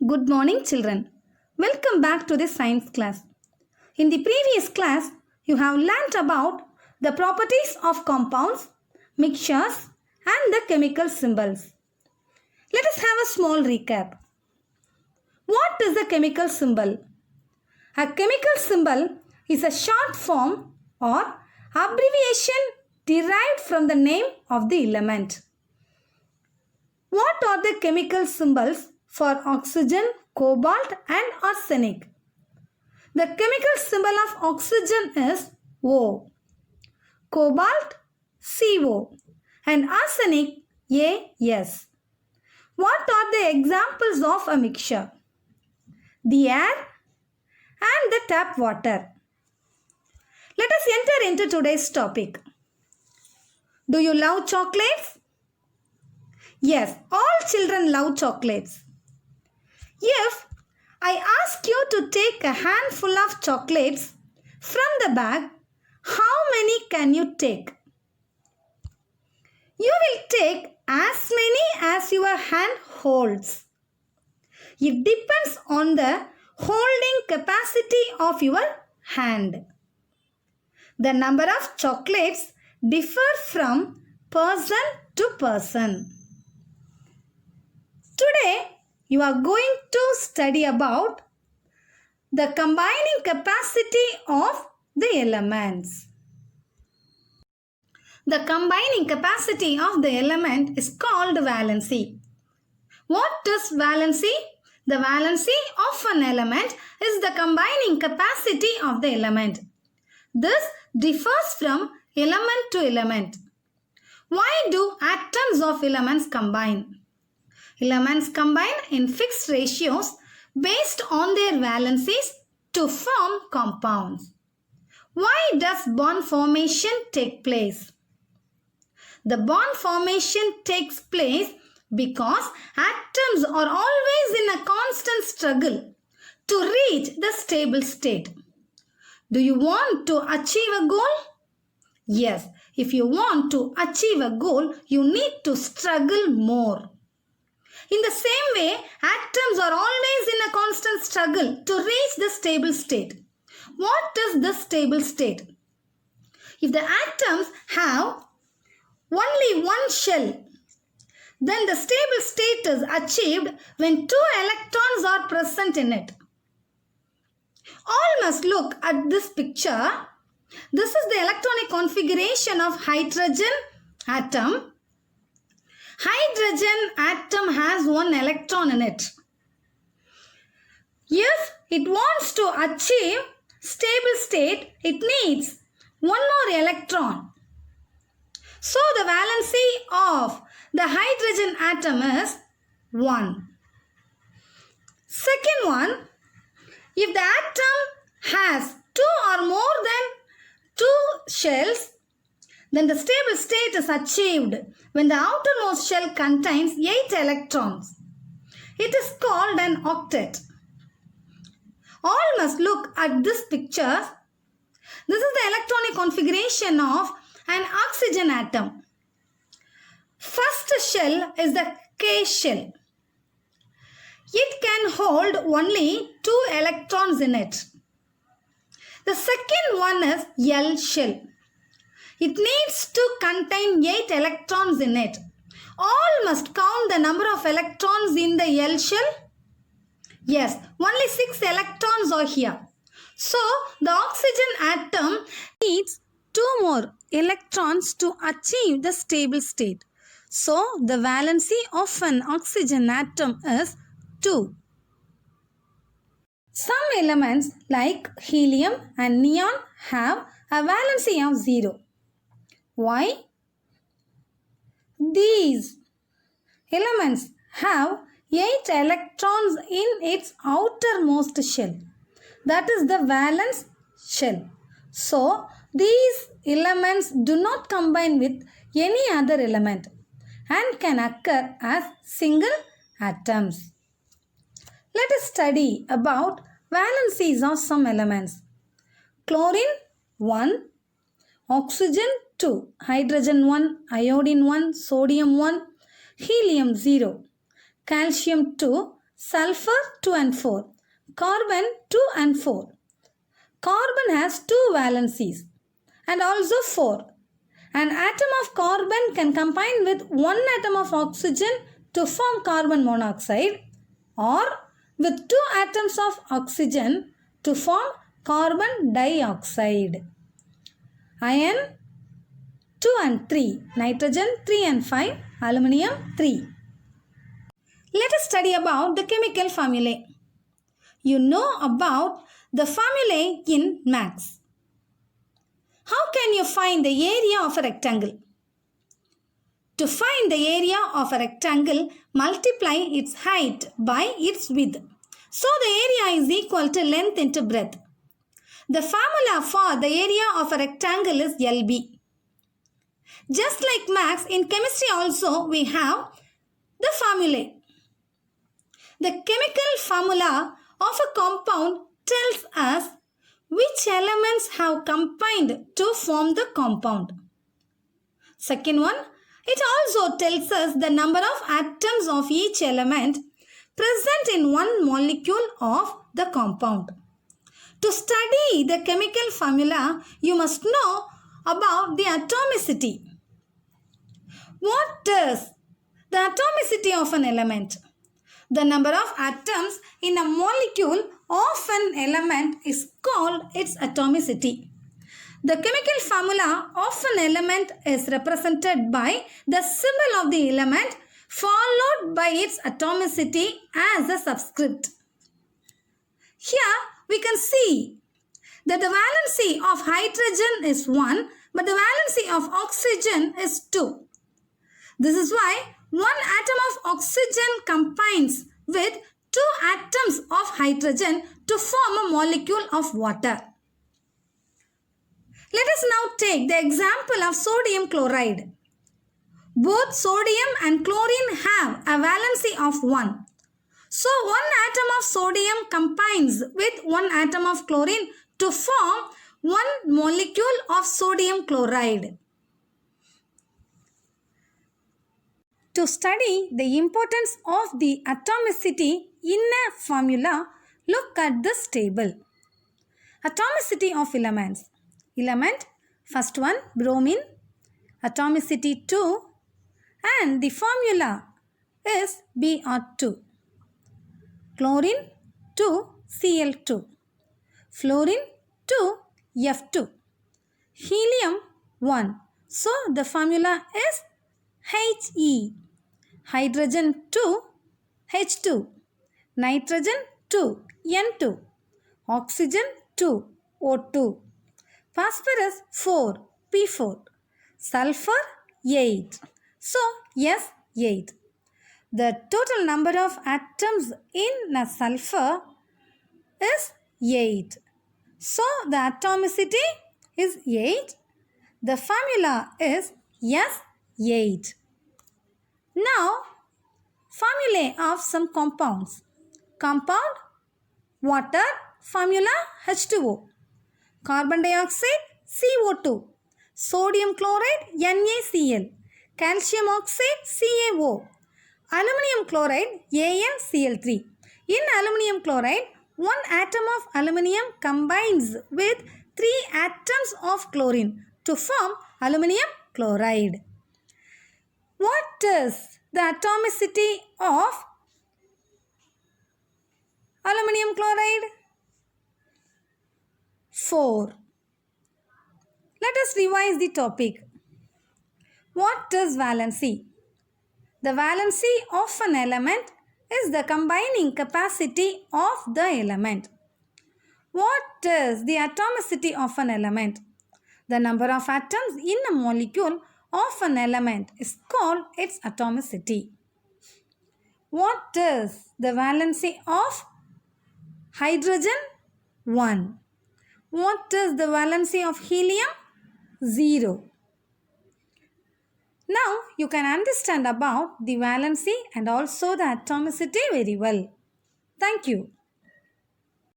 Good morning, children. Welcome back to the science class. In the previous class, you have learnt about the properties of compounds, mixtures, and the chemical symbols. Let us have a small recap. What is a chemical symbol? A chemical symbol is a short form or abbreviation derived from the name of the element. What are the chemical symbols for oxygen, cobalt and arsenic? The chemical symbol of oxygen is O, cobalt CO and arsenic AS. What are the examples of a mixture? The air and the tap water. Let us enter into today's topic. Do you love chocolates? Yes, all children love chocolates. If I ask you to take a handful of chocolates from the bag, how many can you take? You will take as many as your hand holds. It depends on the holding capacity of your hand. The number of chocolates differ from person to person. Today, you are going to study about the combining capacity of the elements. The combining capacity of the element is called valency. What is valency? The valency of an element is the combining capacity of the element. This differs from element to element. Why do atoms of elements combine? Elements combine in fixed ratios based on their valencies to form compounds. Why does bond formation take place? The bond formation takes place because atoms are always in a constant struggle to reach the stable state. Do you want to achieve a goal? Yes, if you want to achieve a goal, you need to struggle more. In the same way, atoms are always in a constant struggle to reach the stable state. What is the stable state? If the atoms have only one shell, then the stable state is achieved when two electrons are present in it. All must look at this picture. This is the electronic configuration of hydrogen atom. Hydrogen atom has one electron in it. If it wants to achieve stable state, it needs one more electron. So the valency of the hydrogen atom is 1. Second one, if the atom has 2 or more than 2 shells, then the stable state is achieved when the outermost shell contains 8 electrons. It is called an octet. All must look at this picture. This is the electronic configuration of an oxygen atom. First shell is the K shell. It can hold only 2 electrons in it. The second one is L shell. It needs to contain 8 electrons in it. All must count the number of electrons in the L shell. Yes, only 6 electrons are here. So, the oxygen atom needs 2 more electrons to achieve the stable state. So, the valency of an oxygen atom is 2. Some elements like helium and neon have a valency of 0. Why? These elements have 8 electrons in its outermost shell. That is the valence shell. So, these elements do not combine with any other element and can occur as single atoms. Let us study about valencies of some elements. Chlorine 1, oxygen 2, hydrogen 1, iodine 1, sodium 1, helium 0, calcium 2, sulfur 2 and 4, carbon 2 and 4. Carbon has 2 valencies and also 4. An atom of carbon can combine with one atom of oxygen to form carbon monoxide or with 2 atoms of oxygen to form carbon dioxide. Iron 2 and 3, nitrogen 3 and 5, aluminium 3. Let us study about the chemical formulae. You know about the formulae in maths. How can you find the area of a rectangle? To find the area of a rectangle, multiply its height by its width. So the area is equal to length into breadth. The formula for the area of a rectangle is LB. Just like maths, in chemistry also we have the formulae. The chemical formula of a compound tells us which elements have combined to form the compound. Second one, it also tells us the number of atoms of each element present in one molecule of the compound. To study the chemical formula, you must know about the atomicity. What is the atomicity of an element? The number of atoms in a molecule of an element is called its atomicity. The chemical formula of an element is represented by the symbol of the element followed by its atomicity as a subscript. Here we can see that the valency of hydrogen is 1 but the valency of oxygen is 2. This is why one atom of oxygen combines with 2 atoms of hydrogen to form a molecule of water. Let us now take the example of sodium chloride. Both sodium and chlorine have a valency of 1. So one atom of sodium combines with one atom of chlorine to form one molecule of sodium chloride. To study the importance of the atomicity in a formula, look at this table. Atomicity of elements. Element, first one, bromine, atomicity 2 and the formula is Br2. Chlorine 2, Cl2. Fluorine 2, F2. Helium 1. So the formula is He. Hydrogen 2, H2. Nitrogen 2, N2. Oxygen 2, O2. Phosphorus 4, P4. Sulfur 8. So S8. The total number of atoms in a sulfur is 8. So the atomicity is 8. The formula is S8. Now, formulae of some compounds. Compound, water, formula H2O. Carbon dioxide, CO2. Sodium chloride, NaCl. Calcium oxide, CaO. Aluminium chloride, AnCl3. In aluminium chloride, one atom of aluminium combines with 3 atoms of chlorine to form aluminium chloride. What is the atomicity of aluminium chloride? 4. Let us revise the topic. What is valency? The valency of an element is the combining capacity of the element. What is the atomicity of an element? The number of atoms in a molecule of an element is called its atomicity. What is the valency of hydrogen? 1. What is the valency of helium? 0. Now you can understand about the valency and also the atomicity very well. Thank you.